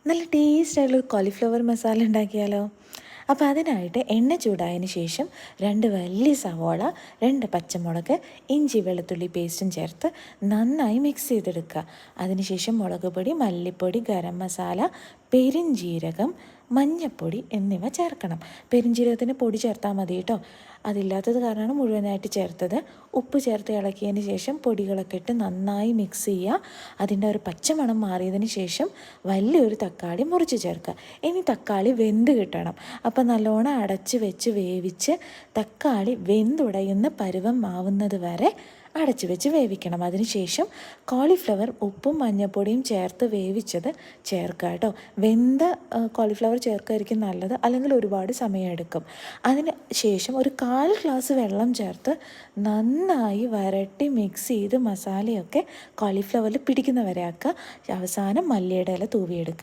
നല്ല ടേസ്റ്റായിട്ടുള്ള കോളിഫ്ലവർ മസാല ഉണ്ടാക്കിയാലോ? അപ്പോൾ അതിനായിട്ട് എണ്ണ ചൂടായതിന് ശേഷം 2 വലിയ സവോള, 2 പച്ചമുളക്, ഇഞ്ചി വെളുത്തുള്ളി പേസ്റ്റും ചേർത്ത് നന്നായി മിക്സ് ചെയ്തെടുക്കുക. അതിനുശേഷം മുളക് പൊടി, മല്ലിപ്പൊടി, ഗരം മസാല, പെരുംജീരകം, മഞ്ഞൾപ്പൊടി എന്നിവ ചേർക്കണം. പെരുംജീരകത്തിന് പൊടി ചേർത്താൽ മതി കേട്ടോ. അതില്ലാത്തത് കാരണമാണ് മുഴുവനായിട്ട് ചേർത്തത്. ഉപ്പ് ചേർത്ത് ഇളക്കിയതിന് ശേഷം പൊടികളൊക്കെ ഇട്ട് നന്നായി മിക്സ് ചെയ്യുക. അതിൻ്റെ ഒരു പച്ചമണം മാറിയതിന് ശേഷം വലിയൊരു തക്കാളി മുറിച്ച് ചേർക്കുക. ഇനി തക്കാളി വെന്ത് കിട്ടണം. അപ്പോൾ നല്ലോണം അടച്ച് വെച്ച് വേവിച്ച് തക്കാളി വെന്തുടയുന്ന പരുവം ആവുന്നത് വരെ അടച്ചു വെച്ച് വേവിക്കണം. അതിനുശേഷം കോളിഫ്ലവർ ഉപ്പും മഞ്ഞൾപ്പൊടിയും ചേർത്ത് വേവിച്ചത് ചേർക്കുക കേട്ടോ. വെന്ത കോളിഫ്ലവർ ചേർക്കായിരിക്കും നല്ലത്, അല്ലെങ്കിൽ ഒരുപാട് സമയമെടുക്കും. അതിന് ശേഷം ഒരു 1/4 ഗ്ലാസ് വെള്ളം ചേർത്ത് നന്നായി വരട്ടി മിക്സ് ചെയ്ത് മസാലയൊക്കെ കോളിഫ്ലവറിൽ പിടിക്കുന്ന വരെ ആക്കുക. അവസാനം മല്ലിയുടെ ഇല തൂവിയെടുക്കുക.